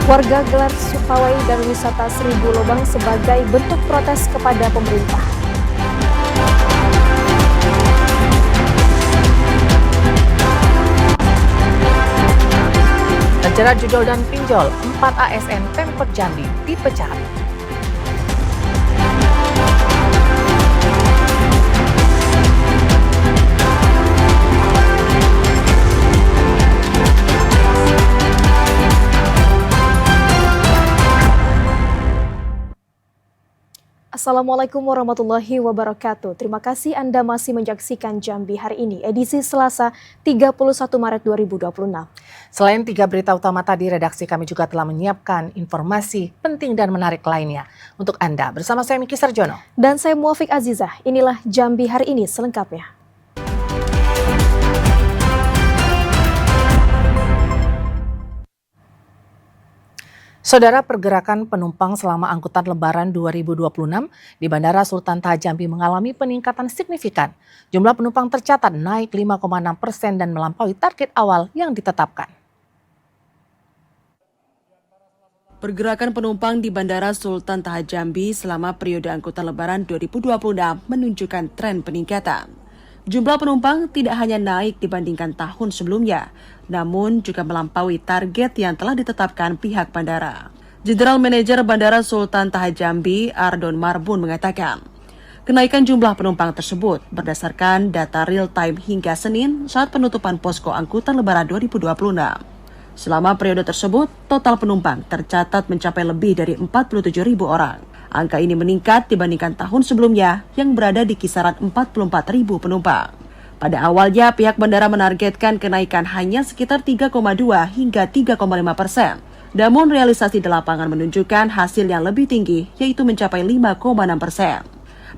Warga gelar pawai dan wisata Seribu Lobang sebagai bentuk protes kepada pemerintah. Terjerat judol dan pinjol, 4 ASN Pemkot Jambi dipecat. Assalamualaikum warahmatullahi wabarakatuh. Terima kasih Anda masih menyaksikan Jambi hari ini, edisi Selasa 31 Maret 2026. Selain 3 berita utama tadi, redaksi kami juga telah menyiapkan informasi penting dan menarik lainnya untuk Anda. Bersama saya Miki Sarjono. Dan saya Muafiq Azizah. Inilah Jambi hari ini selengkapnya. Saudara, pergerakan penumpang selama angkutan Lebaran 2026 di Bandara Sultan Taha Jambi mengalami peningkatan signifikan. Jumlah penumpang tercatat naik 5,6% dan melampaui target awal yang ditetapkan. Pergerakan penumpang di Bandara Sultan Taha Jambi selama periode angkutan Lebaran 2026 menunjukkan tren peningkatan. Jumlah penumpang tidak hanya naik dibandingkan tahun sebelumnya, namun juga melampaui target yang telah ditetapkan pihak bandara. General Manager Bandara Sultan Taha Jambi, Ardon Marbun mengatakan, kenaikan jumlah penumpang tersebut berdasarkan data real-time hingga Senin saat penutupan posko angkutan Lebaran 2026. Selama periode tersebut, total penumpang tercatat mencapai lebih dari 47.000 orang. Angka ini meningkat dibandingkan tahun sebelumnya yang berada di kisaran 44.000 penumpang. Pada awalnya, pihak bandara menargetkan kenaikan hanya sekitar 3,2 hingga 3,5%. Namun realisasi di lapangan menunjukkan hasil yang lebih tinggi, yaitu mencapai 5,6%.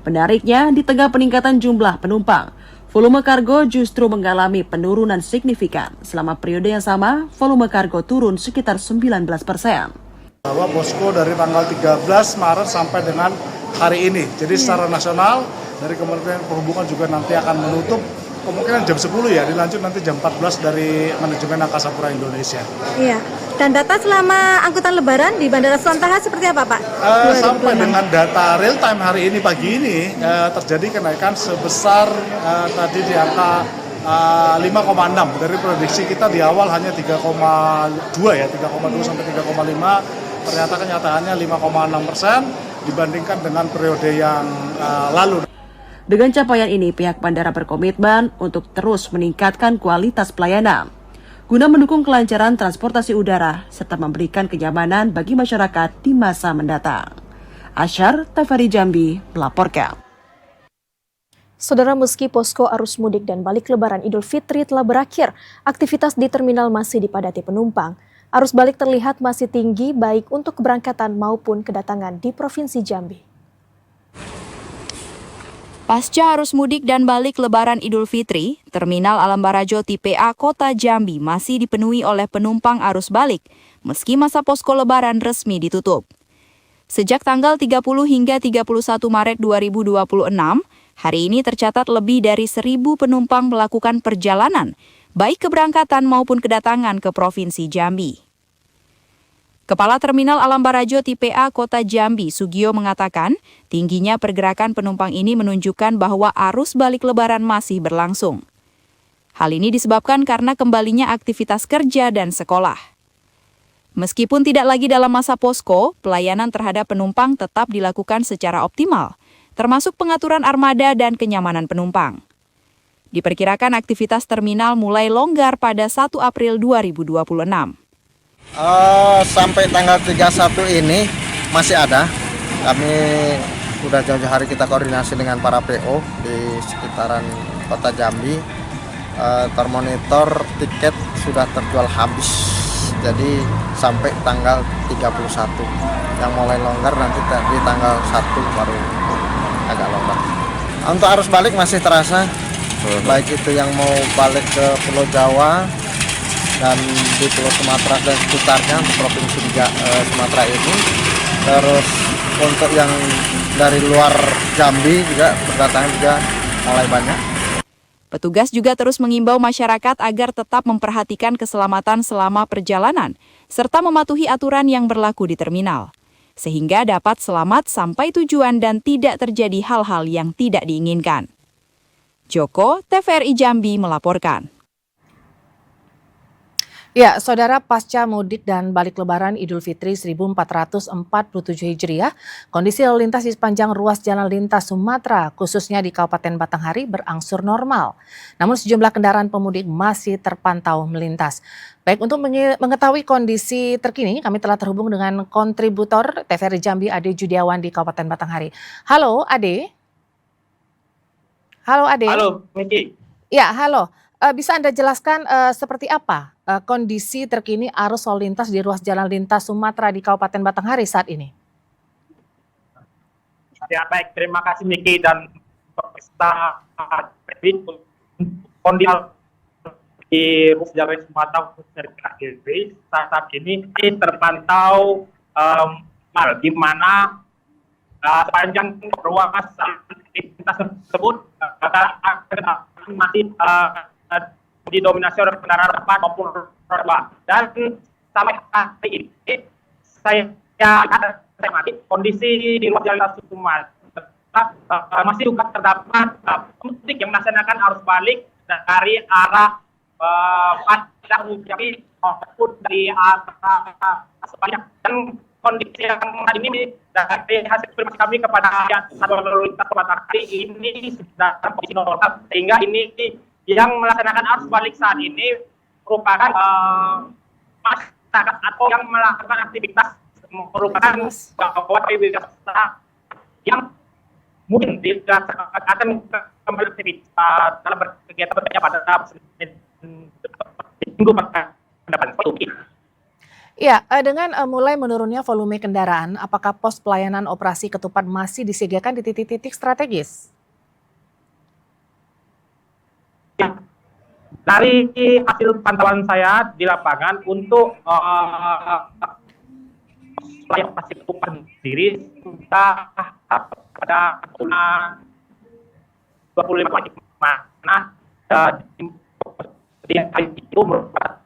Menariknya, di tengah peningkatan jumlah penumpang, volume kargo justru mengalami penurunan signifikan. Selama periode yang sama, volume kargo turun sekitar 19%. Bahwa posko dari tanggal 13 Maret sampai dengan hari ini. Jadi secara nasional dari Kementerian Perhubungan juga nanti akan menutup kemungkinan jam 10 ya, dilanjut nanti jam 14 dari manajemen Angkasa Pura Indonesia. Iya. Dan data selama angkutan Lebaran di Bandara Sultan Taha seperti apa, Pak? Sampai dengan data real time hari ini pagi ini terjadi kenaikan sebesar tadi di angka 5,6 dari prediksi kita di awal hanya 3,2 ya, 3,2 sampai 3,5. Ternyata kenyataannya 5,6% dibandingkan dengan periode yang lalu. Dengan capaian ini, pihak bandara berkomitmen untuk terus meningkatkan kualitas pelayanan guna mendukung kelancaran transportasi udara serta memberikan kenyamanan bagi masyarakat di masa mendatang. Asyar Tafari Jambi melaporkan. Saudara, meski posko arus mudik dan balik Lebaran Idul Fitri telah berakhir, aktivitas di terminal masih dipadati penumpang. Arus balik terlihat masih tinggi baik untuk keberangkatan maupun kedatangan di Provinsi Jambi. Pasca arus mudik dan balik Lebaran Idul Fitri, Terminal Alam Barajo Tipe A Kota Jambi masih dipenuhi oleh penumpang arus balik, meski masa posko Lebaran resmi ditutup. Sejak tanggal 30 hingga 31 Maret 2026, hari ini tercatat lebih dari 1.000 penumpang melakukan perjalanan, baik keberangkatan maupun kedatangan ke Provinsi Jambi. Kepala Terminal Alam Barajo Tipe A Kota Jambi, Sugio mengatakan, tingginya pergerakan penumpang ini menunjukkan bahwa arus balik Lebaran masih berlangsung. Hal ini disebabkan karena kembalinya aktivitas kerja dan sekolah. Meskipun tidak lagi dalam masa posko, pelayanan terhadap penumpang tetap dilakukan secara optimal, termasuk pengaturan armada dan kenyamanan penumpang. Diperkirakan aktivitas terminal mulai longgar pada 1 April 2026. Sampai tanggal 31 ini masih ada. Kami sudah jauh-jauh hari kita koordinasi dengan para PO di sekitaran Kota Jambi. Termonitor tiket sudah terjual habis. Jadi sampai tanggal 31. Yang mulai longgar nanti di tanggal 1 baru agak longgar. Untuk arus balik masih terasa. Baik itu yang mau balik ke Pulau Jawa dan di Pulau Sumatera dan sekitarnya, Provinsi Sumatera ini, terus untuk yang dari luar Jambi juga berdatangan juga mulai banyak. Petugas juga terus mengimbau masyarakat agar tetap memperhatikan keselamatan selama perjalanan, serta mematuhi aturan yang berlaku di terminal, sehingga dapat selamat sampai tujuan dan tidak terjadi hal-hal yang tidak diinginkan. Joko, TVRI Jambi melaporkan. Ya, Saudara, pasca mudik dan balik lebaran Idul Fitri 1447 Hijriah, kondisi lalu lintas di sepanjang ruas jalan lintas Sumatera, khususnya di Kabupaten Batanghari, berangsur normal. Namun sejumlah kendaraan pemudik masih terpantau melintas. Baik, untuk mengetahui kondisi terkini, kami telah terhubung dengan kontributor TVRI Jambi, Ade Judiawan di Kabupaten Batanghari. Halo, Ade. Halo, Ade. Halo, Miki. Ya, halo. Bisa Anda jelaskan seperti apa kondisi terkini arus lalu lintas di ruas jalan lintas Sumatera di Kabupaten Batanghari saat ini? Ya, baik. Terima kasih Miki dan pemirsa kondisi di ruas jalan Sumatera khususnya saat ini terpantau di mana sepanjang ruas lintas tersebut masih didominasi oleh kendaraan roda maupun roda. Dan sampai hari ini saya mati kondisi di ruas jalan lintas Sumatera masih juga terdapat pemudik yang melaksanakan arus balik dari arah Padang Jambi maupun dari arah sepanjang. Dan kondisi yang hari ini dari hasil informasi kami kepada Satuan Lalu Lintas Batanghari ini sudah dalam kondisi normal, sehingga ini yang melaksanakan arus balik saat ini merupakan masyarakat atau yang melakukan aktivitas merupakan kawan wisata yang mungkin akan kembali aktivitas dalam berkegiatan bekerja pada minggu depan. Ya, dengan mulai menurunnya volume kendaraan, apakah pos pelayanan operasi ketupat masih disiagakan di titik-titik strategis? Ya, dari hasil pantauan saya di lapangan untuk pelayanan operasi ketupat sendiri sudah pada 25 Maret mana di hari itu merupakan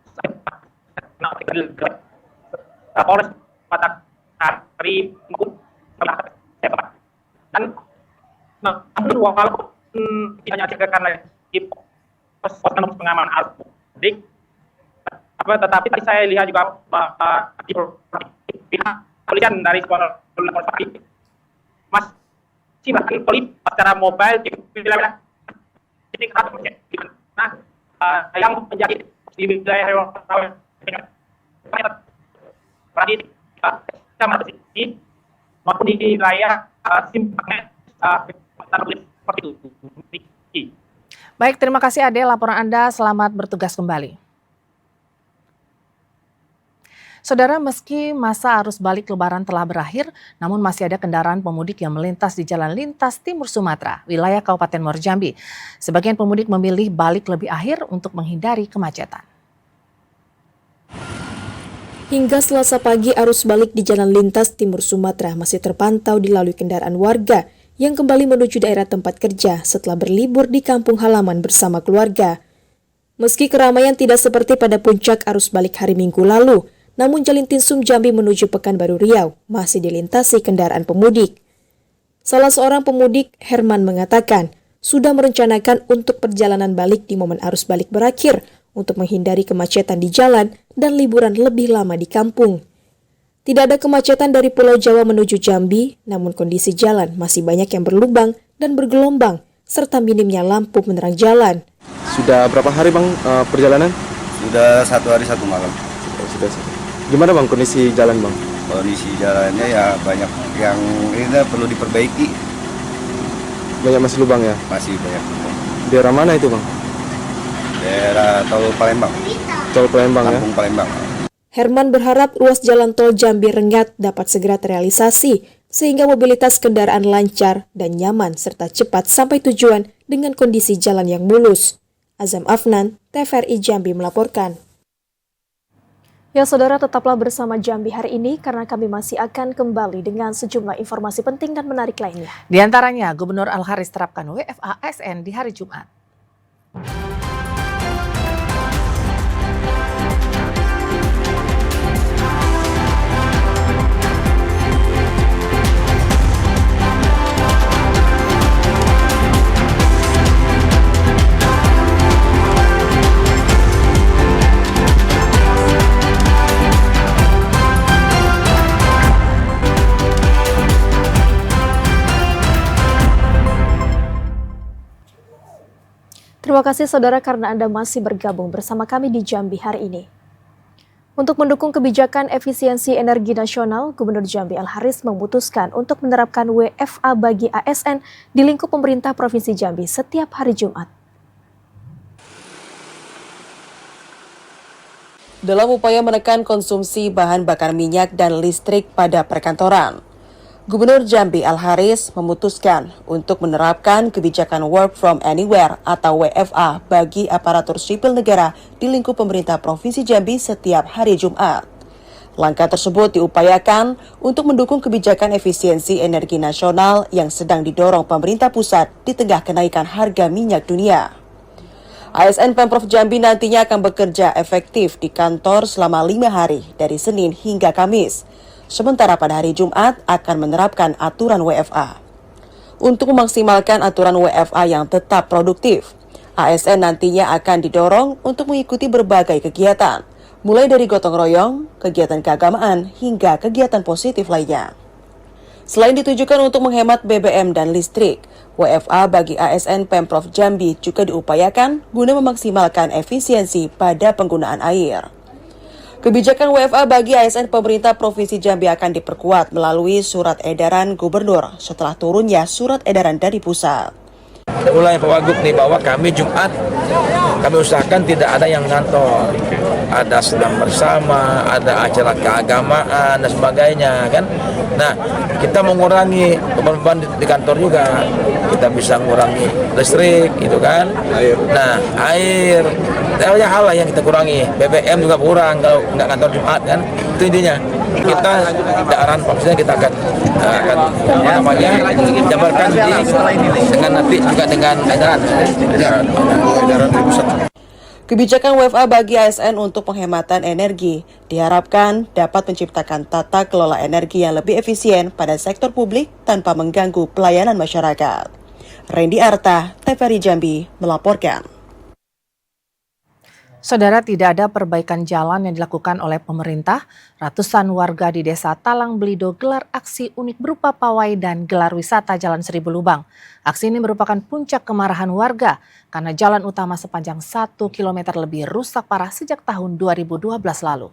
Polres Batanghari dan walaupun tidak hanya disiagakan lagi pos pengamanan arus mudik, tetapi tadi saya lihat juga di pihak kepolisian dari Polres masih melakukan secara mobile di wilayah titik yang menjadi di wilayah maupun di wilayah simpangnya seperti itu. Baik, terima kasih Ade, laporan Anda, selamat bertugas kembali. Saudara, meski masa arus balik lebaran telah berakhir, namun masih ada kendaraan pemudik yang melintas di jalan lintas Timur Sumatera, wilayah Kabupaten Muara Jambi. Sebagian pemudik memilih balik lebih akhir untuk menghindari kemacetan. Hingga Selasa pagi, arus balik di jalan lintas Timur Sumatera masih terpantau dilalui kendaraan warga yang kembali menuju daerah tempat kerja setelah berlibur di kampung halaman bersama keluarga. Meski keramaian tidak seperti pada puncak arus balik hari Minggu lalu, namun Jalin Tinsum Jambi menuju Pekanbaru Riau masih dilintasi kendaraan pemudik. Salah seorang pemudik, Herman, mengatakan sudah merencanakan untuk perjalanan balik di momen arus balik berakhir untuk menghindari kemacetan di jalan dan liburan lebih lama di kampung. Tidak ada kemacetan dari Pulau Jawa menuju Jambi, namun kondisi jalan masih banyak yang berlubang dan bergelombang, serta minimnya lampu penerang jalan. Sudah berapa hari Bang perjalanan? Sudah 1 hari 1 malam. Sudah. Gimana Bang kondisi jalan Bang? Kondisi jalannya ya banyak yang ini perlu diperbaiki. Banyak masih lubang ya? Masih banyak lubang. Daerah mana itu Bang? Daerah Tol Palembang. Tol Palembang ya? Kampung Palembang. Herman berharap ruas jalan tol Jambi Rengat dapat segera terrealisasi sehingga mobilitas kendaraan lancar dan nyaman serta cepat sampai tujuan dengan kondisi jalan yang mulus. Azam Afnan, TVRI Jambi melaporkan. Ya saudara, tetaplah bersama Jambi hari ini karena kami masih akan kembali dengan sejumlah informasi penting dan menarik lainnya. Di antaranya, Gubernur Al-Haris terapkan WFA ASN di hari Jumat. Terima kasih saudara karena Anda masih bergabung bersama kami di Jambi hari ini. Untuk mendukung kebijakan efisiensi energi nasional, Gubernur Jambi Al-Haris memutuskan untuk menerapkan WFA bagi ASN di lingkup pemerintah Provinsi Jambi setiap hari Jumat. Dalam upaya menekan konsumsi bahan bakar minyak dan listrik pada perkantoran, Gubernur Jambi Al-Haris memutuskan untuk menerapkan kebijakan Work from Anywhere atau WFA bagi aparatur sipil negara di lingkup pemerintah Provinsi Jambi setiap hari Jumat. Langkah tersebut diupayakan untuk mendukung kebijakan efisiensi energi nasional yang sedang didorong pemerintah pusat di tengah kenaikan harga minyak dunia. ASN Pemprov Jambi nantinya akan bekerja efektif di kantor selama 5 hari dari Senin hingga Kamis. Sementara pada hari Jumat akan menerapkan aturan WFA. Untuk memaksimalkan aturan WFA yang tetap produktif, ASN nantinya akan didorong untuk mengikuti berbagai kegiatan, mulai dari gotong royong, kegiatan keagamaan, hingga kegiatan positif lainnya. Selain ditujukan untuk menghemat BBM dan listrik, WFA bagi ASN Pemprov Jambi juga diupayakan guna memaksimalkan efisiensi pada penggunaan air. Kebijakan WFA bagi ASN pemerintah Provinsi Jambi akan diperkuat melalui surat edaran gubernur setelah turunnya surat edaran dari pusat. Mulai Pak Wagub nih bahwa kami Jumat kami usahakan tidak ada yang ngantor, ada sedang bersama, ada acara keagamaan dan sebagainya kan. Nah kita mengurangi beban di kantor juga, kita bisa mengurangi listrik gitu kan. Nah air, banyak hal lah yang kita kurangi, BBM juga kurang kalau nggak kantor Jumat kan. Itu intinya. Kita arahan Pak Presiden kita akan jabarkan dengan nanti juga dengan edaran dari pusat. Kebijakan WFA bagi ASN untuk penghematan energi diharapkan dapat menciptakan tata kelola energi yang lebih efisien pada sektor publik tanpa mengganggu pelayanan masyarakat. Randy Arta, TVRI Jambi melaporkan. Saudara, tidak ada perbaikan jalan yang dilakukan oleh pemerintah. Ratusan warga di Desa Talang Belido gelar aksi unik berupa pawai dan gelar wisata Jalan Seribu Lubang. Aksi ini merupakan puncak kemarahan warga karena jalan utama sepanjang 1 km lebih rusak parah sejak tahun 2012 lalu.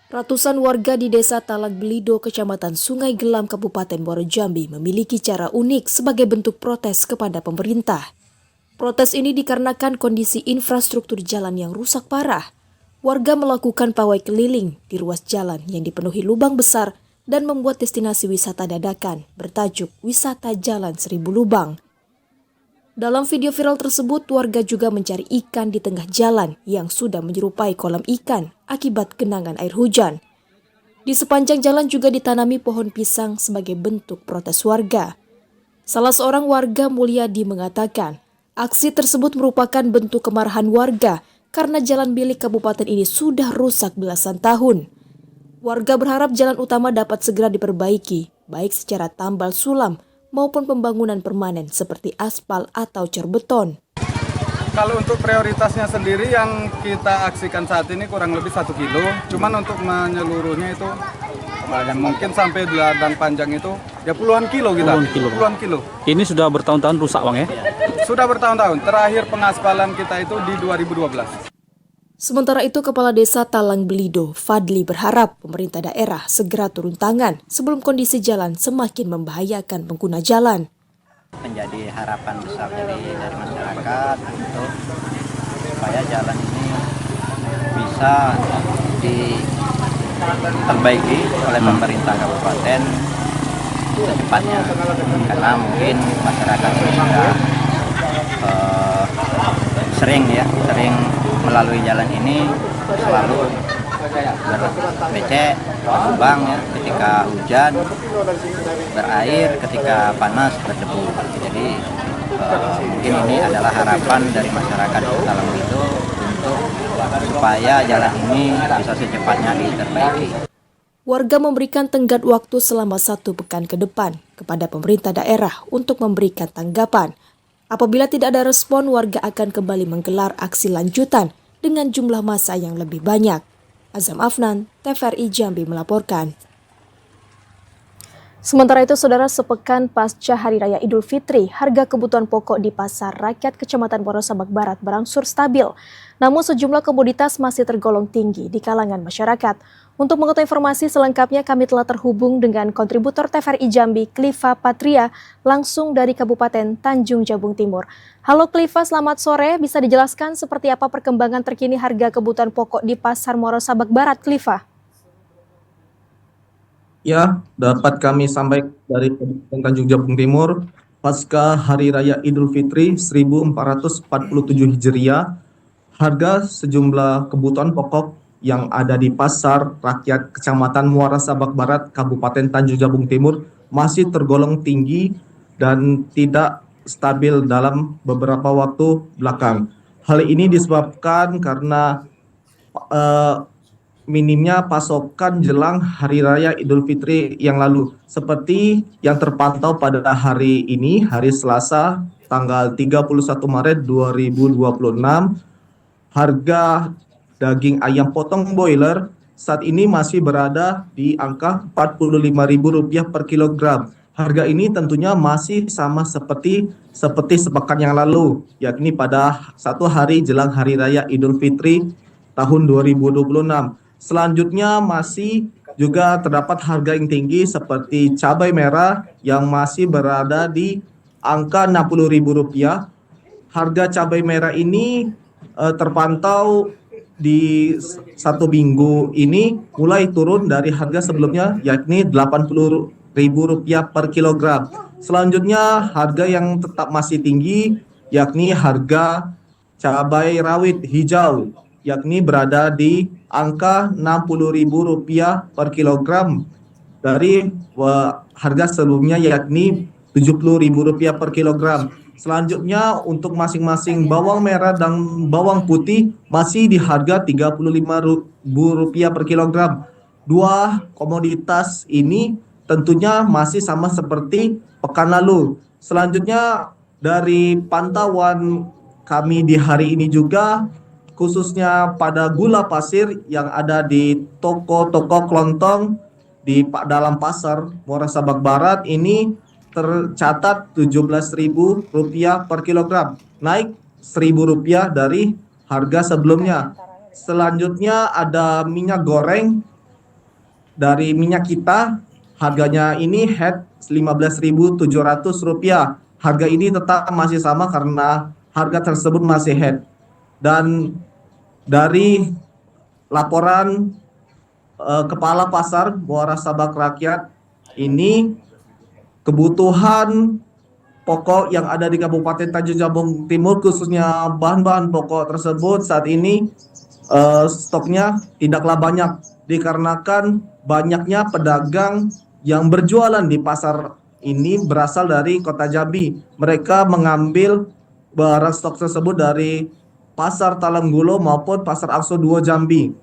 Ratusan warga di Desa Talang Belido, Kecamatan Sungai Gelam, Kabupaten Muaro Jambi memiliki cara unik sebagai bentuk protes kepada pemerintah. Protes ini dikarenakan kondisi infrastruktur jalan yang rusak parah. Warga melakukan pawai keliling di ruas jalan yang dipenuhi lubang besar dan membuat destinasi wisata dadakan bertajuk Wisata Jalan Seribu Lubang. Dalam video viral tersebut, warga juga mencari ikan di tengah jalan yang sudah menyerupai kolam ikan akibat genangan air hujan. Di sepanjang jalan juga ditanami pohon pisang sebagai bentuk protes warga. Salah seorang warga, Mulyadi, mengatakan aksi tersebut merupakan bentuk kemarahan warga karena jalan milik kabupaten ini sudah rusak belasan tahun. Warga berharap jalan utama dapat segera diperbaiki, baik secara tambal sulam maupun pembangunan permanen seperti aspal atau cor beton. Kalau untuk prioritasnya sendiri yang kita aksikan saat ini kurang lebih 1 kilo, cuman untuk menyeluruhnya itu yang mungkin sampai dan panjang itu ya puluhan kilo kita. Puluhan kilo. Ini sudah bertahun-tahun rusak Bang ya? Sudah bertahun-tahun, terakhir pengaspalan kita itu di 2012. Sementara itu, Kepala Desa Talang Belido, Fadli, berharap pemerintah daerah segera turun tangan sebelum kondisi jalan semakin membahayakan pengguna jalan. Menjadi harapan besar dari masyarakat untuk supaya jalan ini bisa diperbaiki oleh pemerintah kabupaten secepatnya, karena mungkin masyarakat sudah sering melalui jalan ini selalu becek, lubang ya, ketika hujan, berair, ketika panas, berdebu. Jadi mungkin ini adalah harapan dari masyarakat Kota Lembito untuk supaya jalan ini bisa secepatnya diperbaiki. Warga memberikan tenggat waktu selama 1 pekan ke depan kepada pemerintah daerah untuk memberikan tanggapan. Apabila tidak ada respon, warga akan kembali menggelar aksi lanjutan dengan jumlah massa yang lebih banyak. Azam Afnan, TVRI Jambi melaporkan. Sementara itu, saudara, sepekan pasca Hari Raya Idul Fitri, harga kebutuhan pokok di Pasar Rakyat Kecamatan Wonosabat Barat berangsur stabil. Namun sejumlah komoditas masih tergolong tinggi di kalangan masyarakat. Untuk mengetahui informasi selengkapnya, kami telah terhubung dengan kontributor TVRI Jambi, Kliva Patria, langsung dari Kabupaten Tanjung Jabung Timur. Halo Kliva, selamat sore. Bisa dijelaskan seperti apa perkembangan terkini harga kebutuhan pokok di Pasar Wonosabat Barat, Kliva? Ya, dapat kami sampaikan dari Kabupaten Tanjung Jabung Timur, pasca Hari Raya Idul Fitri 1447 Hijriah, harga sejumlah kebutuhan pokok yang ada di Pasar Rakyat Kecamatan Muara Sabak Barat, Kabupaten Tanjung Jabung Timur masih tergolong tinggi dan tidak stabil dalam beberapa waktu belakang. Hal ini disebabkan karena minimnya pasokan jelang Hari Raya Idul Fitri yang lalu. Seperti yang terpantau pada hari ini, hari Selasa, tanggal 31 Maret 2026, harga daging ayam potong broiler saat ini masih berada di angka Rp45.000 per kilogram. Harga ini tentunya masih sama seperti sepekan yang lalu, yakni pada 1 hari jelang Hari Raya Idul Fitri tahun 2026. Selanjutnya masih juga terdapat harga yang tinggi seperti cabai merah yang masih berada di angka Rp60.000. Harga cabai merah ini terpantau di 1 minggu ini mulai turun dari harga sebelumnya, yakni Rp80.000 per kilogram. Selanjutnya harga yang tetap masih tinggi yakni harga cabai rawit hijau, yakni berada di angka Rp60.000 per kilogram dari harga sebelumnya yakni Rp70.000 per kilogram. Selanjutnya untuk masing-masing bawang merah dan bawang putih masih di harga Rp35.000 per kilogram. Dua komoditas ini tentunya masih sama seperti pekan lalu. Selanjutnya dari pantauan kami di hari ini juga, khususnya pada gula pasir yang ada di toko-toko kelontong di dalam pasar Muara Sabak Barat ini tercatat Rp17.000 per kilogram, naik Rp1.000 dari harga sebelumnya. Selanjutnya ada minyak goreng dari minyak kita, harganya ini head Rp15.700. Harga ini tetap masih sama karena harga tersebut masih head. Dan dari laporan Kepala Pasar Muara Sabak Rakyat ini, kebutuhan pokok yang ada di Kabupaten Tanjung Jabung Timur, khususnya bahan-bahan pokok tersebut saat ini stoknya tidaklah banyak, dikarenakan banyaknya pedagang yang berjualan di pasar ini berasal dari Kota Jambi. Mereka mengambil barang stok tersebut dari Pasar Talanggulo maupun Pasar Akso 2 Jambi.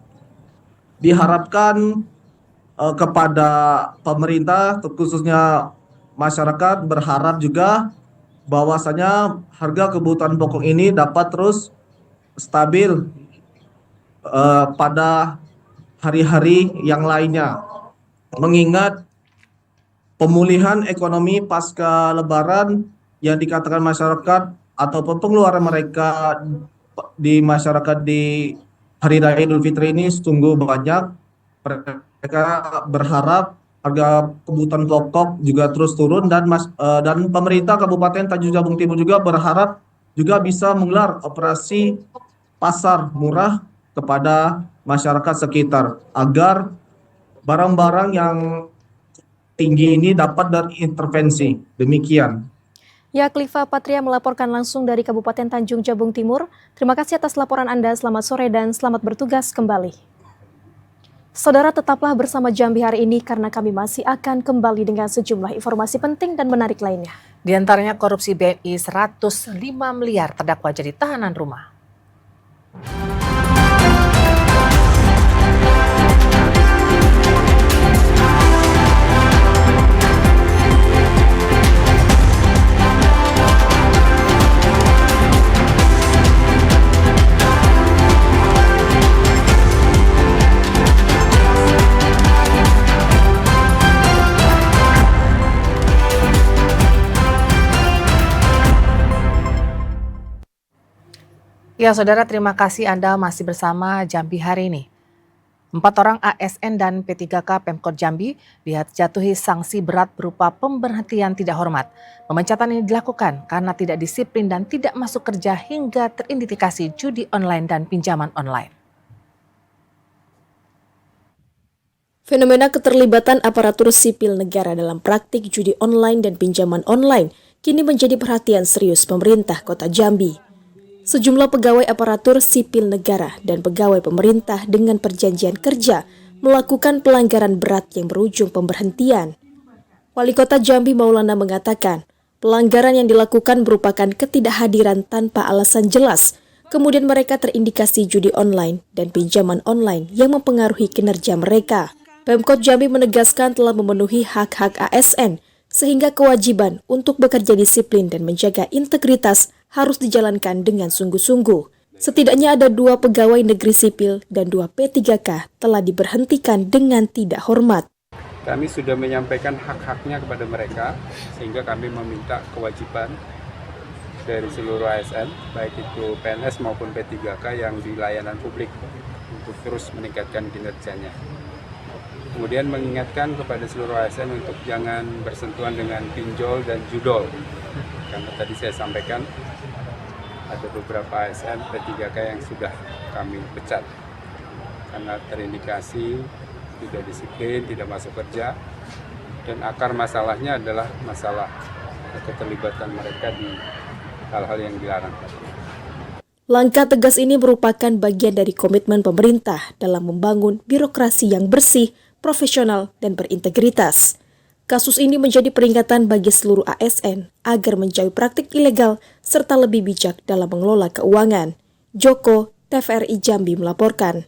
Diharapkan kepada pemerintah, khususnya masyarakat, berharap juga bahwasanya harga kebutuhan pokok ini dapat terus stabil pada hari-hari yang lainnya. Mengingat pemulihan ekonomi pasca Lebaran yang dikatakan masyarakat ataupun pengeluaran mereka di masyarakat di Hari Raya Idul Fitri ini sungguh banyak. Mereka berharap harga kebutuhan pokok juga terus turun, dan pemerintah Kabupaten Tanjung Jabung Timur juga berharap juga bisa menggelar operasi pasar murah kepada masyarakat sekitar agar barang-barang yang tinggi ini dapat terintervensi. Demikian. Ya, Kliva Patria melaporkan langsung dari Kabupaten Tanjung Jabung Timur. Terima kasih atas laporan Anda. Selamat sore dan selamat bertugas kembali. Saudara, tetaplah bersama Jambi hari ini karena kami masih akan kembali dengan sejumlah informasi penting dan menarik lainnya. Di antaranya korupsi BNI 105 miliar terdakwa jadi tahanan rumah. Ya, Saudara, terima kasih Anda masih bersama Jambi hari ini. 4 orang ASN dan P3K Pemkot Jambi dijatuhi sanksi berat berupa pemberhentian tidak hormat. Pemecatan ini dilakukan karena tidak disiplin dan tidak masuk kerja hingga terindikasi judi online dan pinjaman online. Fenomena keterlibatan aparatur sipil negara dalam praktik judi online dan pinjaman online kini menjadi perhatian serius pemerintah Kota Jambi. Sejumlah pegawai aparatur sipil negara dan pegawai pemerintah dengan perjanjian kerja melakukan pelanggaran berat yang berujung pemberhentian. Wali Kota Jambi Maulana mengatakan, pelanggaran yang dilakukan merupakan ketidakhadiran tanpa alasan jelas, kemudian mereka terindikasi judi online dan pinjaman online yang mempengaruhi kinerja mereka. Pemkot Jambi menegaskan telah memenuhi hak-hak ASN, sehingga kewajiban untuk bekerja disiplin dan menjaga integritas harus dijalankan dengan sungguh-sungguh. Setidaknya ada 2 pegawai negeri sipil dan 2 P3K telah diberhentikan dengan tidak hormat. Kami sudah menyampaikan hak-haknya kepada mereka, sehingga kami meminta kewajiban dari seluruh ASN, baik itu PNS maupun P3K yang di layanan publik, untuk terus meningkatkan kinerjanya. Kemudian mengingatkan kepada seluruh ASN untuk jangan bersentuhan dengan pinjol dan judol. Karena tadi saya sampaikan, ada beberapa ASN P3K yang sudah kami pecat karena terindikasi tidak disiplin, tidak masuk kerja, dan akar masalahnya adalah masalah keterlibatan mereka di hal-hal yang dilarang. Langkah tegas ini merupakan bagian dari komitmen pemerintah dalam membangun birokrasi yang bersih, profesional, dan berintegritas. Kasus ini menjadi peringatan bagi seluruh ASN agar menjauhi praktik ilegal serta lebih bijak dalam mengelola keuangan. Joko, TVRI Jambi melaporkan.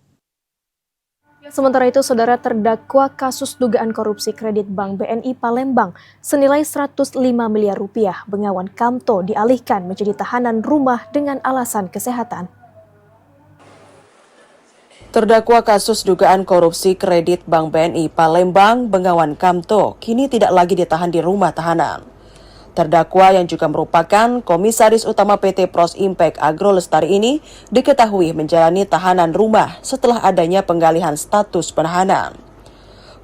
Sementara itu, Saudara, terdakwa kasus dugaan korupsi kredit Bank BNI Palembang senilai 105 miliar rupiah, Bengawan Kamto, dialihkan menjadi tahanan rumah dengan alasan kesehatan. Terdakwa kasus dugaan korupsi kredit Bank BNI Palembang, Bengawan Kamto, kini tidak lagi ditahan di rumah tahanan. Terdakwa yang juga merupakan Komisaris Utama PT Pros Impact Agro Lestari ini diketahui menjalani tahanan rumah setelah adanya penggalihan status penahanan.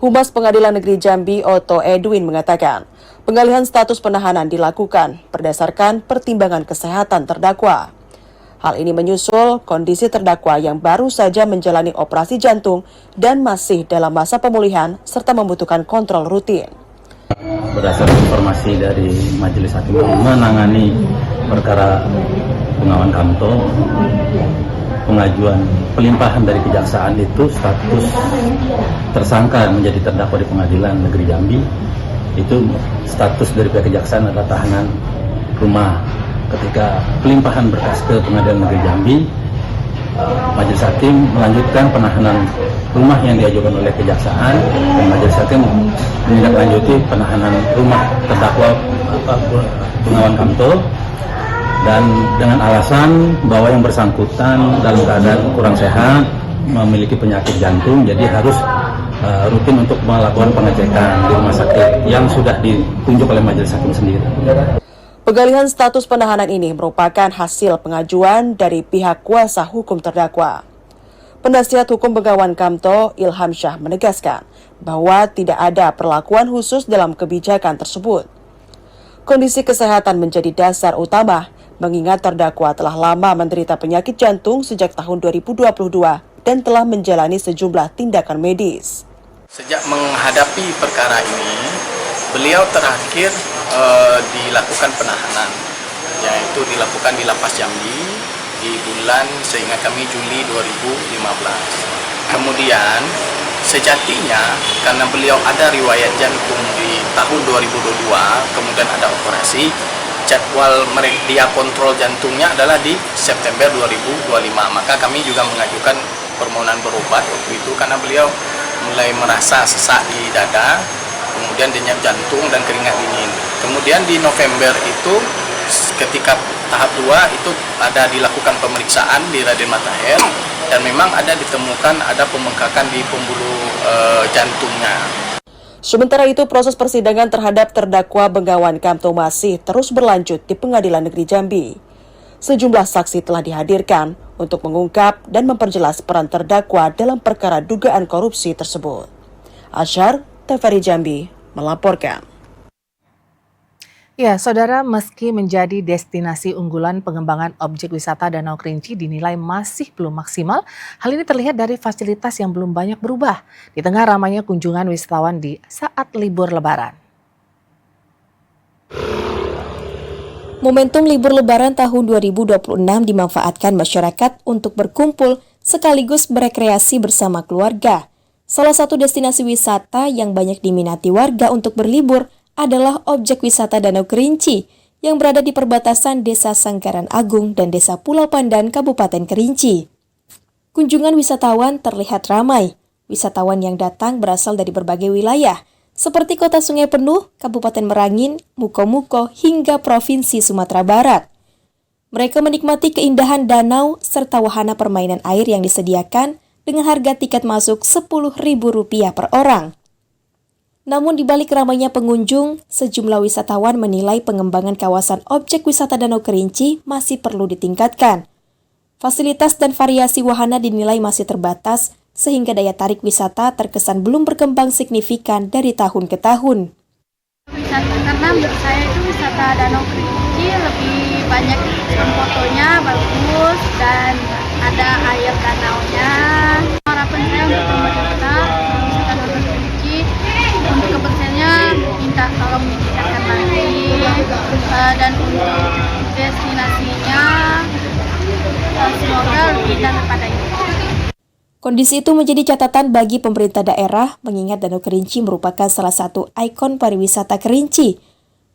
Humas Pengadilan Negeri Jambi Otto Edwin mengatakan, penggalihan status penahanan dilakukan berdasarkan pertimbangan kesehatan terdakwa. Hal ini menyusul kondisi terdakwa yang baru saja menjalani operasi jantung dan masih dalam masa pemulihan serta membutuhkan kontrol rutin. Berdasarkan informasi dari Majelis Hakim menangani perkara Bengawan Kamto, pengajuan pelimpahan dari kejaksaan itu status tersangka menjadi terdakwa di Pengadilan Negeri Jambi, itu status dari pihak kejaksaan adalah tahanan rumah. Ketika pelimpahan berkas ke Pengadilan Negeri Jambi, Majelis Hakim melanjutkan penahanan rumah yang diajukan oleh kejaksaan, dan Majelis Hakim menindaklanjuti penahanan rumah terdakwa Bengawan Kamto, dan dengan alasan bahwa yang bersangkutan dalam keadaan kurang sehat, memiliki penyakit jantung, jadi harus rutin untuk melakukan pengecekan di rumah sakit yang sudah ditunjuk oleh Majelis Hakim sendiri. Penggalihan status penahanan ini merupakan hasil pengajuan dari pihak kuasa hukum terdakwa. Penasihat hukum Bengawan Kamto, Ilham Syah, menegaskan bahwa tidak ada perlakuan khusus dalam kebijakan tersebut. Kondisi kesehatan menjadi dasar utama, mengingat terdakwa telah lama menderita penyakit jantung sejak tahun 2022 dan telah menjalani sejumlah tindakan medis. Sejak menghadapi perkara ini, beliau terakhir dilakukan penahanan, yaitu dilakukan di Lapas Jambi di bulan, seingat kami, Juli 2015. Kemudian sejatinya karena beliau ada riwayat jantung di tahun 2022, kemudian ada operasi, jadwal dia kontrol jantungnya adalah di September 2025. Maka kami juga mengajukan permohonan berobat waktu itu karena beliau mulai merasa sesak di dada, kemudian denyut jantung dan keringat dingin. Kemudian di November itu ketika tahap 2 itu ada dilakukan pemeriksaan di Raden Matahir dan memang ada ditemukan ada pembengkakan di pembuluh jantungnya. Sementara itu, proses persidangan terhadap terdakwa Bengawan Kamto masih terus berlanjut di Pengadilan Negeri Jambi. Sejumlah saksi telah dihadirkan untuk mengungkap dan memperjelas peran terdakwa dalam perkara dugaan korupsi tersebut. Asyar, TVRI Jambi, melaporkan. Ya, saudara, meski menjadi destinasi unggulan pengembangan objek wisata Danau Kerinci dinilai masih belum maksimal, hal ini terlihat dari fasilitas yang belum banyak berubah di tengah ramainya kunjungan wisatawan di saat libur Lebaran. Momentum libur Lebaran tahun 2026 dimanfaatkan masyarakat untuk berkumpul sekaligus berekreasi bersama keluarga. Salah satu destinasi wisata yang banyak diminati warga untuk berlibur adalah objek wisata Danau Kerinci yang berada di perbatasan Desa Sangkaran Agung dan Desa Pulau Pandan, Kabupaten Kerinci. Kunjungan wisatawan terlihat ramai. Wisatawan yang datang berasal dari berbagai wilayah, seperti Kota Sungai Penuh, Kabupaten Merangin, Muko-Muko, hingga Provinsi Sumatera Barat. Mereka menikmati keindahan danau serta wahana permainan air yang disediakan dengan harga tiket masuk Rp10.000 per orang. Namun di balik ramainya pengunjung, sejumlah wisatawan menilai pengembangan kawasan objek wisata Danau Kerinci masih perlu ditingkatkan. Fasilitas dan variasi wahana dinilai masih terbatas, sehingga daya tarik wisata terkesan belum berkembang signifikan dari tahun ke tahun. Karena menurut saya itu wisata Danau Kerinci lebih banyak fotonya bagus dan ada air danaunya. Harapan saya untuk pemerintah wisata Danau Kerinci untuk kebersihannya minta tolong ditingkatkan lagi, dan untuk destinasinya semoga lebih daripada ini. Kondisi itu menjadi catatan bagi pemerintah daerah mengingat Danau Kerinci merupakan salah satu ikon pariwisata Kerinci.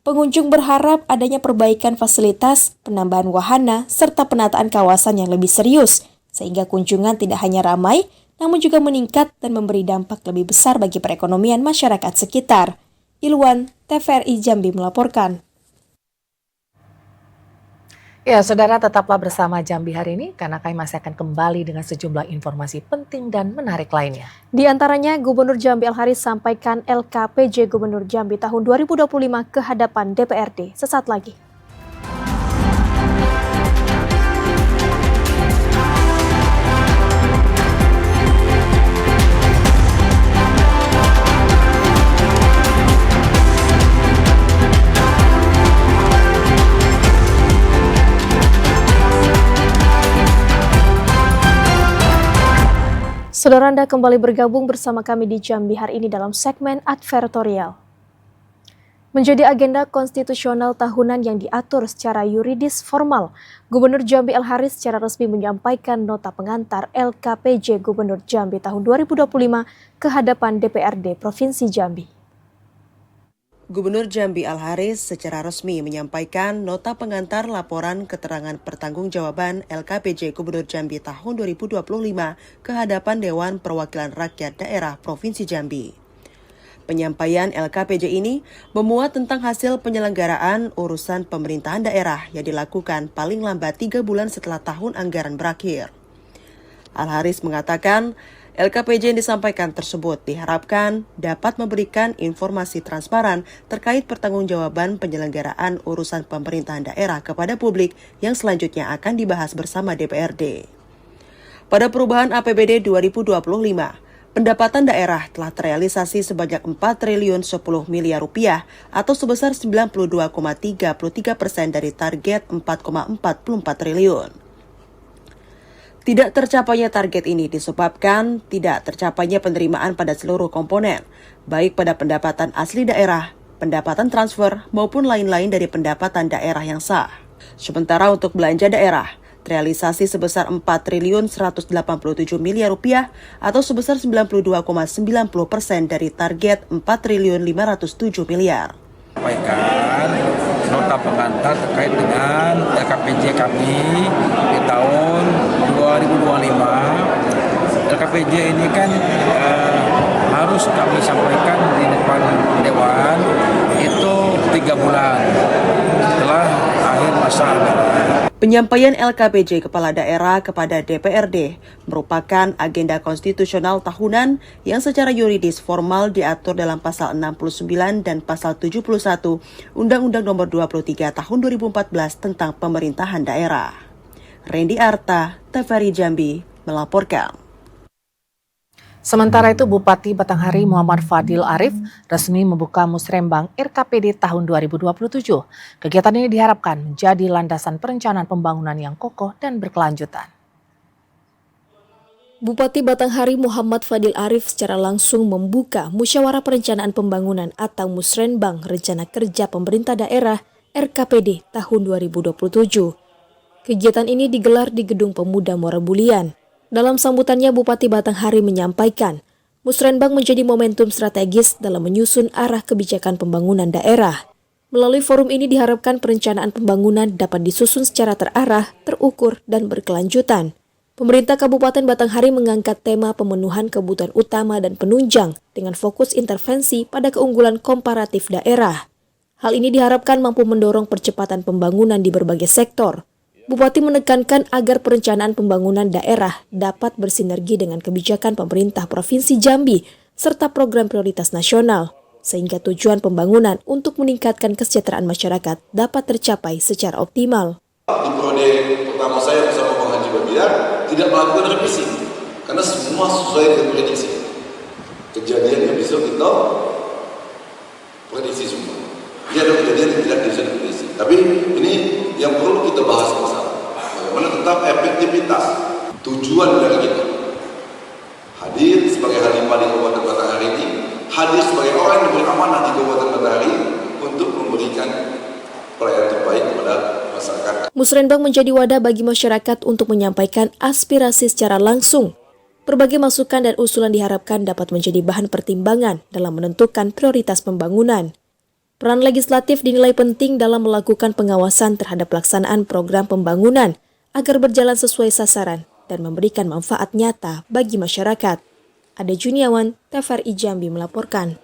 Pengunjung berharap adanya perbaikan fasilitas, penambahan wahana, serta penataan kawasan yang lebih serius, sehingga kunjungan tidak hanya ramai, namun juga meningkat dan memberi dampak lebih besar bagi perekonomian masyarakat sekitar. Ilwan, TVRI Jambi melaporkan. Ya, saudara, tetaplah bersama Jambi hari ini karena kami masih akan kembali dengan sejumlah informasi penting dan menarik lainnya. Di antaranya, Gubernur Jambi Al-Haris sampaikan LKPJ Gubernur Jambi tahun 2025 ke hadapan DPRD. Sesaat lagi. Saudara, Anda kembali bergabung bersama kami di Jambi hari ini dalam segmen advertorial. Menjadi agenda konstitusional tahunan yang diatur secara yuridis formal, Gubernur Jambi Al-Haris secara resmi menyampaikan nota pengantar LKPJ Gubernur Jambi tahun 2025 ke hadapan DPRD Provinsi Jambi. Gubernur Jambi Al-Haris secara resmi menyampaikan nota pengantar laporan keterangan pertanggungjawaban LKPJ Gubernur Jambi tahun 2025 ke hadapan Dewan Perwakilan Rakyat Daerah Provinsi Jambi. Penyampaian LKPJ ini memuat tentang hasil penyelenggaraan urusan pemerintahan daerah yang dilakukan paling lambat 3 bulan setelah tahun anggaran berakhir. Al-Haris mengatakan, LKPJ yang disampaikan tersebut diharapkan dapat memberikan informasi transparan terkait pertanggungjawaban penyelenggaraan urusan pemerintahan daerah kepada publik yang selanjutnya akan dibahas bersama DPRD. Pada perubahan APBD 2025, pendapatan daerah telah terrealisasi sebanyak 4 triliun 10 miliar rupiah atau sebesar 92,33% dari target 4,44 triliun. Tidak tercapainya target ini disebabkan tidak tercapainya penerimaan pada seluruh komponen, baik pada pendapatan asli daerah, pendapatan transfer, maupun lain-lain dari pendapatan daerah yang sah. Sementara untuk belanja daerah, terrealisasi sebesar 4.187 miliar rupiah atau sebesar 92,90% dari target 4.507 miliar. Sampaikan nota pengantar terkait dengan LKPJ kami di tahun 2025. LKPJ ini kan harus kami sampaikan di depan Dewan itu 3 bulan setelah akhir masa anggaran. Penyampaian LKPJ Kepala Daerah kepada DPRD merupakan agenda konstitusional tahunan yang secara yuridis formal diatur dalam Pasal 69 dan Pasal 71 Undang-Undang Nomor 23 Tahun 2014 tentang Pemerintahan Daerah. Randy Arta, TVRI Jambi, melaporkan. Sementara itu, Bupati Batanghari Muhammad Fadil Arif resmi membuka Musrembang RKPD tahun 2027. Kegiatan ini diharapkan menjadi landasan perencanaan pembangunan yang kokoh dan berkelanjutan. Bupati Batanghari Muhammad Fadil Arif secara langsung membuka Musyawarah Perencanaan Pembangunan atau Musrenbang Rencana Kerja Pemerintah Daerah RKPD tahun 2027. Kegiatan ini digelar di Gedung Pemuda Muara Bulian. Dalam sambutannya, Bupati Batanghari menyampaikan, Musrenbang menjadi momentum strategis dalam menyusun arah kebijakan pembangunan daerah. Melalui forum ini diharapkan perencanaan pembangunan dapat disusun secara terarah, terukur, dan berkelanjutan. Pemerintah Kabupaten Batanghari mengangkat tema pemenuhan kebutuhan utama dan penunjang dengan fokus intervensi pada keunggulan komparatif daerah. Hal ini diharapkan mampu mendorong percepatan pembangunan di berbagai sektor. Bupati menekankan agar perencanaan pembangunan daerah dapat bersinergi dengan kebijakan pemerintah Provinsi Jambi serta program prioritas nasional, sehingga tujuan pembangunan untuk meningkatkan kesejahteraan masyarakat dapat tercapai secara optimal. Di periode pertama saya bersama Bang Haji Babiar tidak melakukan revisi, karena semua sesuai dengan prediksi. Kejadian yang bisa kita prediksi semua. Ini ada kejadian yang tidak bisa diprediksi. Tapi ini yang perlu kita bahas bersama. Bagaimana tentang efektivitas tujuan dari kita. Hadir sebagai Halimah di Kabupaten Batanghari ini, hadir sebagai orang yang diberi amanah di Kabupaten Batanghari untuk memberikan pelayanan terbaik kepada masyarakat. Musrenbang menjadi wadah bagi masyarakat untuk menyampaikan aspirasi secara langsung. Berbagai masukan dan usulan diharapkan dapat menjadi bahan pertimbangan dalam menentukan prioritas pembangunan. Peran legislatif dinilai penting dalam melakukan pengawasan terhadap pelaksanaan program pembangunan agar berjalan sesuai sasaran dan memberikan manfaat nyata bagi masyarakat. Ade Juniawan, TVRI Jambi melaporkan.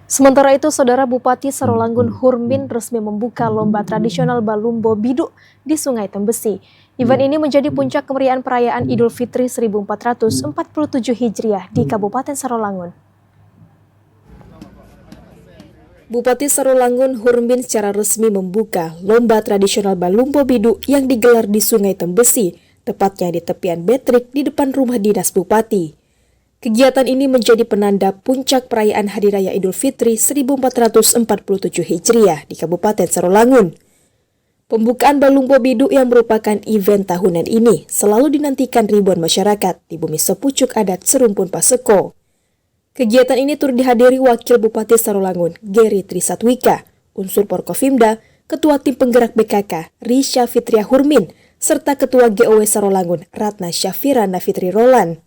Sementara itu, Saudara Bupati Sarolanggun Hurmin resmi membuka lomba tradisional Balumbo Biduk di Sungai Tembesi. Event ini menjadi puncak kemeriahan perayaan Idul Fitri 1447 Hijriah di Kabupaten Sarolanggun. Bupati Sarolanggun Hurmin secara resmi membuka lomba tradisional Balumbo Biduk yang digelar di Sungai Tembesi, tepatnya di tepian Betrik di depan rumah dinas Bupati. Kegiatan ini menjadi penanda puncak perayaan Hari Raya Idul Fitri 1447 Hijriah di Kabupaten Sarolanggun. Pembukaan Balumbo Biduk yang merupakan event tahunan ini selalu dinantikan ribuan masyarakat di bumi sepucuk adat Serumpun Paseko. Kegiatan ini turut dihadiri Wakil Bupati Sarolanggun, Geri Trisatwika, unsur Porkofimda, Ketua Tim Penggerak BKK, Risha Fitria Hurmin, serta Ketua GOW Sarolanggun, Ratna Syafira Nafitri Roland.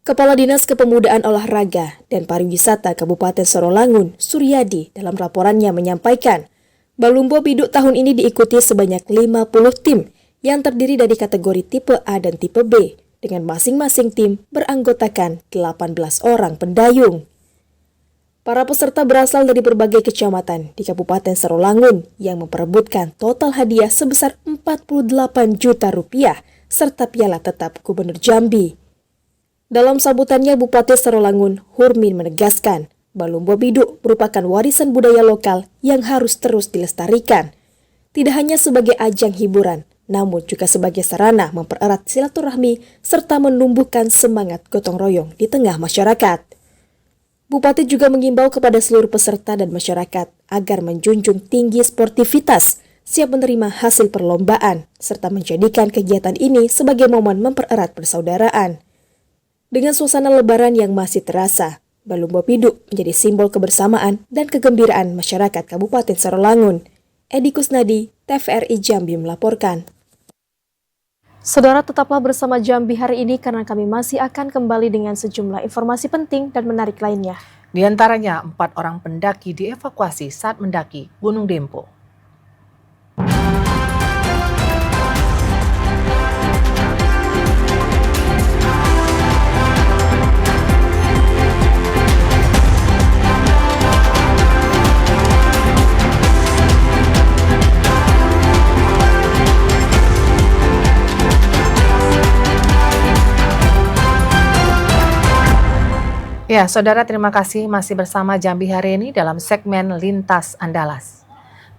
Kepala Dinas Kepemudaan Olahraga dan Pariwisata Kabupaten Sarolanggun, Suryadi, dalam laporannya menyampaikan, Balumbo Biduk tahun ini diikuti sebanyak 50 tim yang terdiri dari kategori tipe A dan tipe B, dengan masing-masing tim beranggotakan 18 orang pendayung. Para peserta berasal dari berbagai kecamatan di Kabupaten Sarolanggun yang memperebutkan total hadiah sebesar 48 juta rupiah serta piala tetap Gubernur Jambi. Dalam sambutannya, Bupati Sarolanggun Hurmin menegaskan, Balumbo Biduk merupakan warisan budaya lokal yang harus terus dilestarikan. Tidak hanya sebagai ajang hiburan, namun juga sebagai sarana mempererat silaturahmi serta menumbuhkan semangat gotong royong di tengah masyarakat. Bupati juga mengimbau kepada seluruh peserta dan masyarakat agar menjunjung tinggi sportivitas, siap menerima hasil perlombaan, serta menjadikan kegiatan ini sebagai momen mempererat persaudaraan. Dengan suasana lebaran yang masih terasa, Balung Bopiduk menjadi simbol kebersamaan dan kegembiraan masyarakat Kabupaten Sarolangun. Edi Kusnadi, TVRI Jambi melaporkan. Saudara, tetaplah bersama Jambi hari ini karena kami masih akan kembali dengan sejumlah informasi penting dan menarik lainnya. Di antaranya 4 orang pendaki dievakuasi saat mendaki Gunung Dempo. Ya, saudara, terima kasih masih bersama Jambi hari ini dalam segmen Lintas Andalas.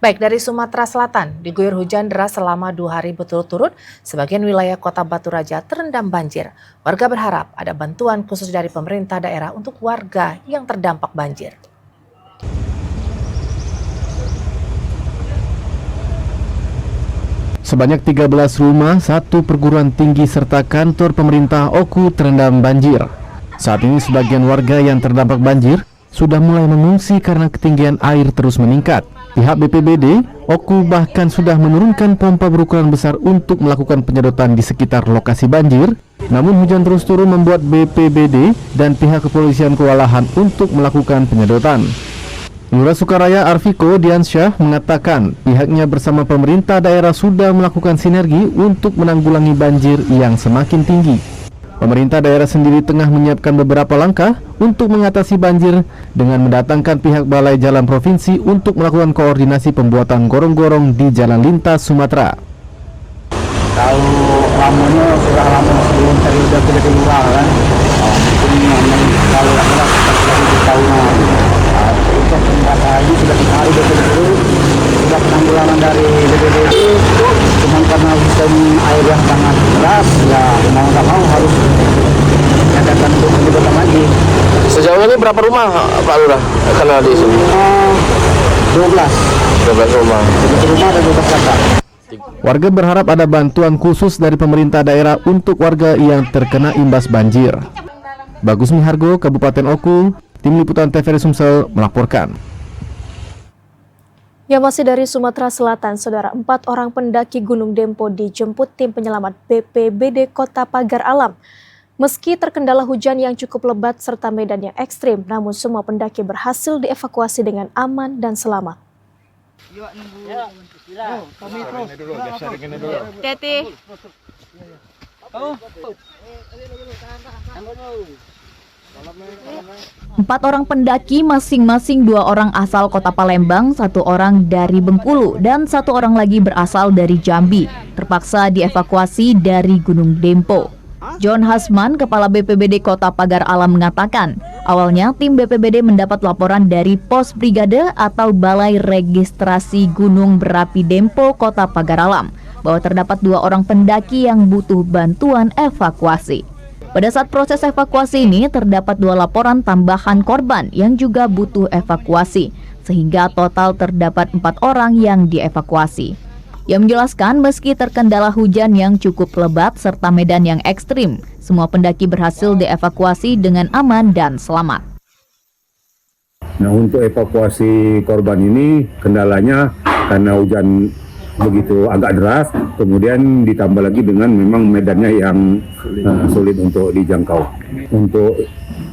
Baik, dari Sumatera Selatan, diguyur hujan deras selama 2 hari berturut-turut, sebagian wilayah kota Batu Raja terendam banjir. Warga berharap ada bantuan khusus dari pemerintah daerah untuk warga yang terdampak banjir. Sebanyak 13 rumah, 1 perguruan tinggi serta kantor pemerintah Oku terendam banjir. Saat ini sebagian warga yang terdampak banjir sudah mulai mengungsi karena ketinggian air terus meningkat. Pihak BPBD, Oku bahkan sudah menurunkan pompa berukuran besar untuk melakukan penyedotan di sekitar lokasi banjir. Namun hujan terus turun membuat BPBD dan pihak kepolisian kewalahan untuk melakukan penyedotan. Lurah Sukaraya Arviko Diansyah mengatakan pihaknya bersama pemerintah daerah sudah melakukan sinergi untuk menanggulangi banjir yang semakin tinggi. Pemerintah daerah sendiri tengah menyiapkan beberapa langkah untuk mengatasi banjir dengan mendatangkan pihak Balai Jalan Provinsi untuk melakukan koordinasi pembuatan gorong-gorong di jalan lintas Sumatera. Kalau lamanya sudah lama sebelum periode tidak lurah kan, mungkin kalau lama kita 7 tahunan. Untuk pendataan ini sudah dicari betul-betul, sudah penanggulangan dari BPBD, cuma karena sistem air yang sangat deras, ya mau nggak mau harus diadakan untuk penyedotan lagi. Sejauh ini berapa rumah Pak Lurah kena di sini? 12 rumah. 12 rumah dan 12 kakak. Warga berharap ada bantuan khusus dari pemerintah daerah untuk warga yang terkena imbas banjir. Bagus Mihargo, Kabupaten Oku, Tim Liputan TVRI Sumsel melaporkan. Ya, masih dari Sumatera Selatan, saudara, 4 orang pendaki Gunung Dempo dijemput tim penyelamat BPBD Kota Pagar Alam. Meski terkendala hujan yang cukup lebat serta medan yang ekstrim, namun semua pendaki berhasil dievakuasi dengan aman dan selamat. Teti. 4 orang pendaki, masing-masing 2 orang asal kota Palembang, 1 orang dari Bengkulu, dan 1 orang lagi berasal dari Jambi, terpaksa dievakuasi dari Gunung Dempo. John Hasman, Kepala BPBD Kota Pagar Alam mengatakan, awalnya tim BPBD mendapat laporan dari Pos Brigade atau Balai Registrasi Gunung Berapi Dempo Kota Pagar Alam, bahwa terdapat 2 orang pendaki yang butuh bantuan evakuasi. Pada saat proses evakuasi ini, terdapat 2 laporan tambahan korban yang juga butuh evakuasi, sehingga total terdapat 4 orang yang dievakuasi. Ia menjelaskan meski terkendala hujan yang cukup lebat serta medan yang ekstrim, semua pendaki berhasil dievakuasi dengan aman dan selamat. Nah, untuk evakuasi korban ini kendalanya karena hujan begitu agak deras, kemudian ditambah lagi dengan memang medannya yang sulit untuk dijangkau. Untuk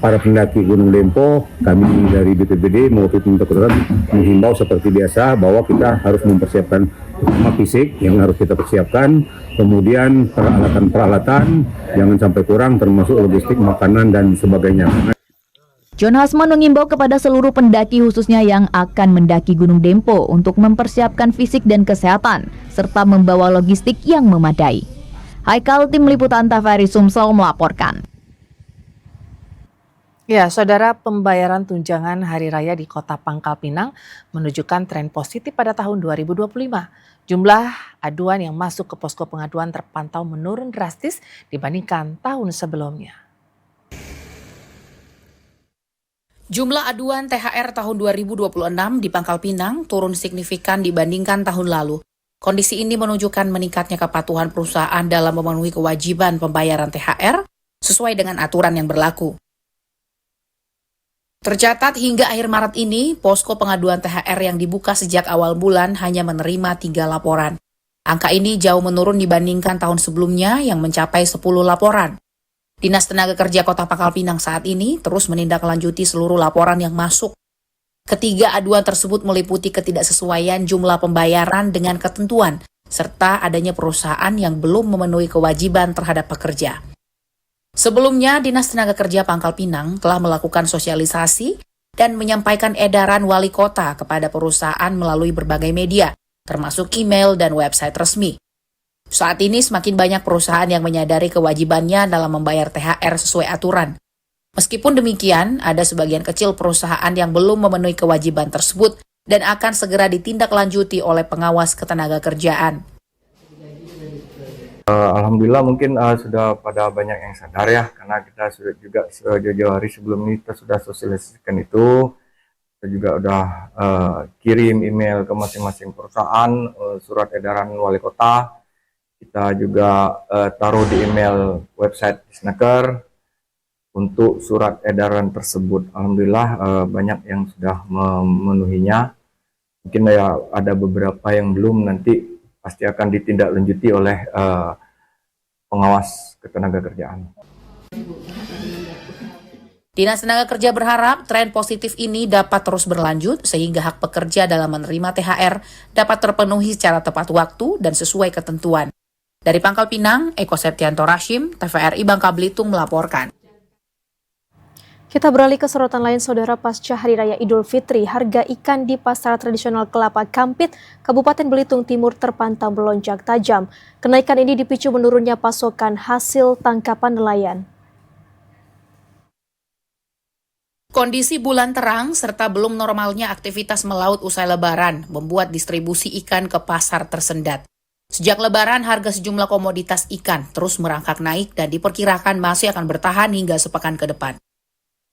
para pendaki Gunung Dempo, kami dari BPBD maupun tim kepedulian menghimbau seperti biasa bahwa kita harus mempersiapkan fisik yang harus kita persiapkan, kemudian peralatan-peralatan jangan sampai kurang, termasuk logistik, makanan dan sebagainya. John Hasman mengimbau kepada seluruh pendaki khususnya yang akan mendaki Gunung Dempo untuk mempersiapkan fisik dan kesehatan, serta membawa logistik yang memadai. Haikal, Tim Liputan TVRI Sumsel melaporkan. Ya, saudara, pembayaran tunjangan Hari Raya di Kota Pangkal Pinang menunjukkan tren positif pada tahun 2025. Jumlah aduan yang masuk ke posko pengaduan terpantau menurun drastis dibandingkan tahun sebelumnya. Jumlah aduan THR tahun 2026 di Pangkal Pinang turun signifikan dibandingkan tahun lalu. Kondisi ini menunjukkan meningkatnya kepatuhan perusahaan dalam memenuhi kewajiban pembayaran THR sesuai dengan aturan yang berlaku. Tercatat hingga akhir Maret ini, posko pengaduan THR yang dibuka sejak awal bulan hanya menerima 3 laporan. Angka ini jauh menurun dibandingkan tahun sebelumnya yang mencapai 10 laporan. Dinas Tenaga Kerja Kota Pangkal Pinang saat ini terus menindaklanjuti seluruh laporan yang masuk. Ketiga aduan tersebut meliputi ketidaksesuaian jumlah pembayaran dengan ketentuan, serta adanya perusahaan yang belum memenuhi kewajiban terhadap pekerja. Sebelumnya, Dinas Tenaga Kerja Pangkal Pinang telah melakukan sosialisasi dan menyampaikan edaran wali kota kepada perusahaan melalui berbagai media, termasuk email dan website resmi. Saat ini semakin banyak perusahaan yang menyadari kewajibannya dalam membayar THR sesuai aturan. Meskipun demikian, ada sebagian kecil perusahaan yang belum memenuhi kewajiban tersebut dan akan segera ditindaklanjuti oleh pengawas ketenagakerjaan. Alhamdulillah mungkin sudah pada banyak yang sadar ya, karena kita sudah juga jauh-jauh hari sebelum ini kita sudah sosialisasikan itu. Kita juga udah kirim email ke masing-masing perusahaan, surat edaran wali kota. Kita juga taruh di email website Disnaker untuk surat edaran tersebut. Alhamdulillah banyak yang sudah memenuhinya. Mungkin ya ada beberapa yang belum, nanti pasti akan ditindaklanjuti oleh pengawas ketenagakerjaan. Dinas Tenaga Kerja berharap tren positif ini dapat terus berlanjut sehingga hak pekerja dalam menerima THR dapat terpenuhi secara tepat waktu dan sesuai ketentuan. Dari Pangkal Pinang, Eko Septianto Rashim, TVRI Bangka Belitung melaporkan. Kita beralih ke sorotan lain, Saudara. Pasca Hari Raya Idul Fitri, harga ikan di Pasar Tradisional Kelapa Kampit, Kabupaten Belitung Timur terpantau melonjak tajam. Kenaikan ini dipicu menurunnya pasokan hasil tangkapan nelayan. Kondisi bulan terang serta belum normalnya aktivitas melaut usai Lebaran membuat distribusi ikan ke pasar tersendat. Sejak Lebaran, harga sejumlah komoditas ikan terus merangkak naik dan diperkirakan masih akan bertahan hingga sepekan ke depan.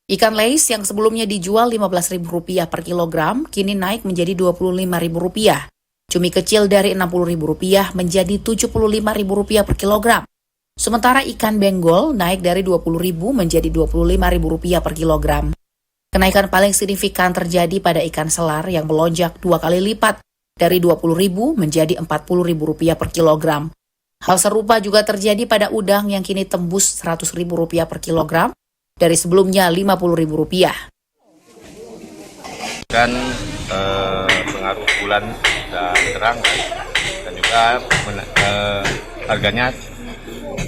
Ikan lais yang sebelumnya dijual Rp15.000 per kilogram, kini naik menjadi Rp25.000. Cumi kecil dari Rp60.000 menjadi Rp75.000 per kilogram. Sementara ikan benggol naik dari Rp20.000 menjadi Rp25.000 per kilogram. Kenaikan paling signifikan terjadi pada ikan selar yang melonjak 2 kali lipat, dari Rp20.000 menjadi Rp40.000 per kilogram. Hal serupa juga terjadi pada udang yang kini tembus Rp100.000 per kilogram, dari sebelumnya Rp50.000. Dan pengaruh bulan dan terang dan juga harganya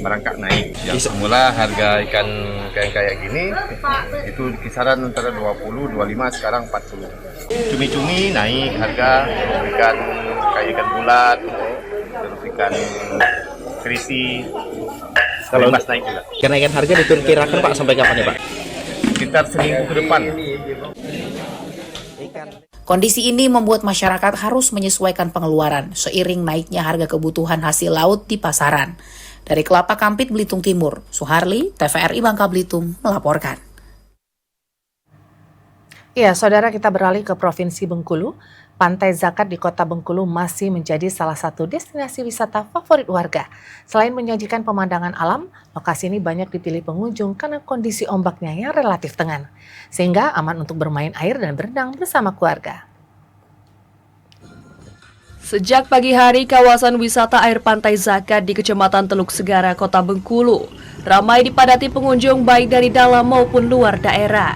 merangkak naik. Yang semula harga ikan kayak gini itu kisaran antara 20, 25, sekarang 40. Cumi-cumi naik harga, ikan bulat, terus ikan kerisi. Kalau naik juga. Kenaikan harga diperkirakan Pak sampai kapan ya Pak? Sekitar seminggu ke depan. Kondisi ini membuat masyarakat harus menyesuaikan pengeluaran seiring naiknya harga kebutuhan hasil laut di pasaran. Dari Kelapa Kampit, Belitung Timur, Suharli, TVRI Bangka Belitung melaporkan. Ya, Saudara, kita beralih ke Provinsi Bengkulu. Pantai Zakat di Kota Bengkulu masih menjadi salah satu destinasi wisata favorit warga. Selain menyajikan pemandangan alam, lokasi ini banyak dipilih pengunjung karena kondisi ombaknya yang relatif tenang, sehingga aman untuk bermain air dan berenang bersama keluarga. Sejak pagi hari, kawasan wisata air Pantai Zakat di Kecamatan Teluk Segara, Kota Bengkulu, ramai dipadati pengunjung baik dari dalam maupun luar daerah.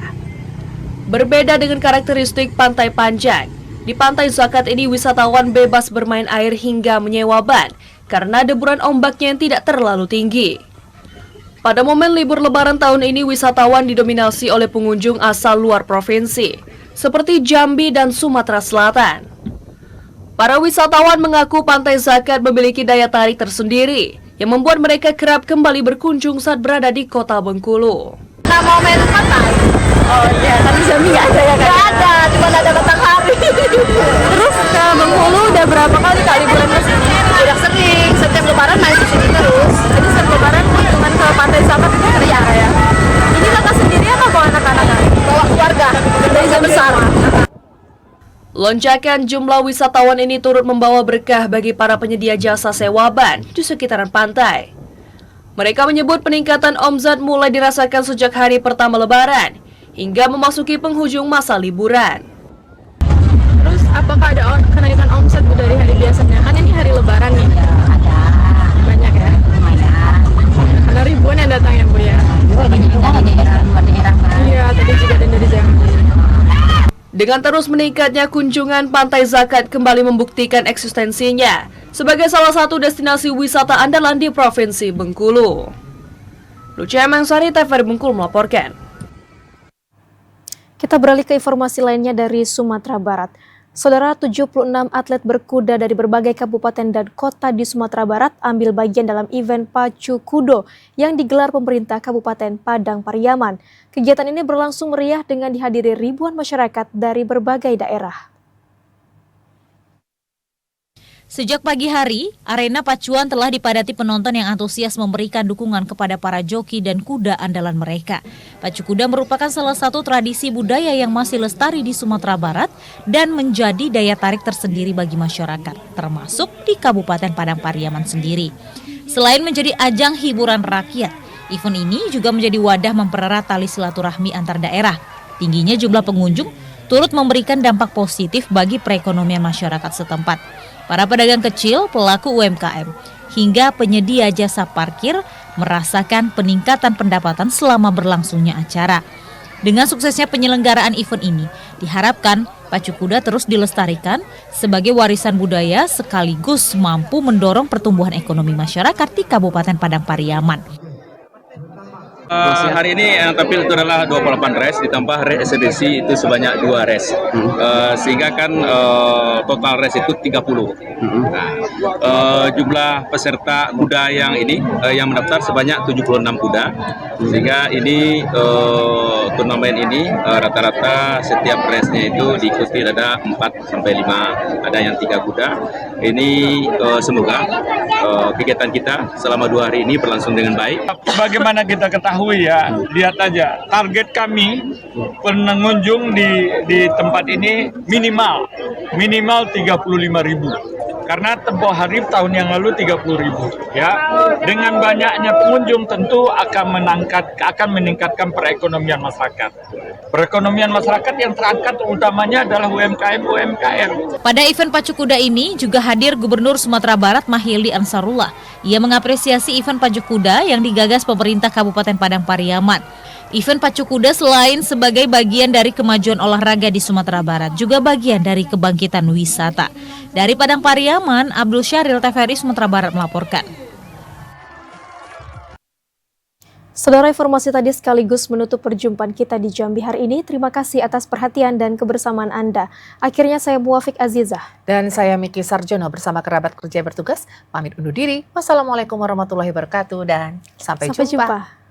Berbeda dengan karakteristik pantai panjang, di Pantai Zakat ini wisatawan bebas bermain air hingga menyewa ban karena deburan ombaknya yang tidak terlalu tinggi. Pada momen libur Lebaran tahun ini, wisatawan didominasi oleh pengunjung asal luar provinsi, seperti Jambi dan Sumatera Selatan. Para wisatawan mengaku Pantai Zakat memiliki daya tarik tersendiri yang membuat mereka kerap kembali berkunjung saat berada di Kota Bengkulu. Nah, mau main pantai? Oh iya, tapi Jambi nggak ada ya kan? Nggak ada, cuma ada matahari. Terus ke Bengkulu udah berapa kali Kak liburan ke sini? Udah sering, setiap Lebaran main ke sini terus. Jadi setiap Lebaran cuma ke Pantai Zakat itu ya? Ini Kakak sendiri atau bawa anak-anak? Bawa keluarga, dari jam besar. Lonjakan jumlah wisatawan ini turut membawa berkah bagi para penyedia jasa sewa ban di sekitaran pantai. Mereka menyebut peningkatan omzet mulai dirasakan sejak hari pertama Lebaran, hingga memasuki penghujung masa liburan. Terus apakah ada kenaikan omset Bu dari hari biasanya? Kan ini hari lebaran nih. Ada. Banyak ya? Lumayan. Karena ribuan yang datang ya Bu ya? Banyak juga dari luar daerah Pak. Iya, tadi juga ada dari Jambi. Dengan terus meningkatnya kunjungan Pantai Zakat kembali membuktikan eksistensinya sebagai salah satu destinasi wisata andalan di Provinsi Bengkulu. Lucia Mengsari, TVRI Bengkulu melaporkan. Kita beralih ke informasi lainnya dari Sumatera Barat. Saudara, 76 atlet berkuda dari berbagai kabupaten dan kota di Sumatera Barat ambil bagian dalam event Pacu Kudo yang digelar pemerintah Kabupaten Padang Pariaman. Kegiatan ini berlangsung meriah dengan dihadiri ribuan masyarakat dari berbagai daerah. Sejak pagi hari, arena pacuan telah dipadati penonton yang antusias memberikan dukungan kepada para joki dan kuda andalan mereka. Pacu kuda merupakan salah satu tradisi budaya yang masih lestari di Sumatera Barat dan menjadi daya tarik tersendiri bagi masyarakat, termasuk di Kabupaten Padang Pariaman sendiri. Selain menjadi ajang hiburan rakyat, event ini juga menjadi wadah mempererat tali silaturahmi antar daerah. Tingginya jumlah pengunjung turut memberikan dampak positif bagi perekonomian masyarakat setempat. Para pedagang kecil, pelaku UMKM, hingga penyedia jasa parkir merasakan peningkatan pendapatan selama berlangsungnya acara. Dengan suksesnya penyelenggaraan event ini, diharapkan pacu kuda terus dilestarikan sebagai warisan budaya sekaligus mampu mendorong pertumbuhan ekonomi masyarakat di Kabupaten Padang Pariaman. Hari ini yang tampil itu adalah 28 race ditambah race eksebisi itu sebanyak 2 race. Sehingga kan total race itu 30. Nah, jumlah peserta kuda yang ini yang mendaftar sebanyak 76 kuda. Sehingga ini turnamen ini rata-rata setiap race-nya itu diikuti ada 4 sampai 5, ada yang 3 kuda. Ini semoga kegiatan kita selama 2 hari ini berlangsung dengan baik. Bagaimana kita ketahui ya, lihat aja target kami pengunjung di tempat ini minimal 35.000. Karena tempoh hari tahun yang lalu 30.000 ya. Dengan banyaknya pengunjung tentu akan meningkatkan perekonomian masyarakat. Perekonomian masyarakat yang terangkat utamanya adalah UMKM. Pada event pacu kuda ini juga hadir Gubernur Sumatera Barat Mahili Ansarullah. Ia mengapresiasi event pacu kuda yang digagas pemerintah Kabupaten Padang Pariaman. Event pacu kuda selain sebagai bagian dari kemajuan olahraga di Sumatera Barat, juga bagian dari kebangkitan wisata. Dari Padang Pariaman, Abdul Syahril, TVRI Sumatera Barat melaporkan. Saudara, informasi tadi sekaligus menutup perjumpaan kita di Jambi hari ini. Terima kasih atas perhatian dan kebersamaan Anda. Akhirnya saya Muafiq Azizah. Dan saya Miki Sarjono bersama kerabat kerja bertugas. Pamit undur diri. Wassalamualaikum warahmatullahi wabarakatuh dan sampai jumpa.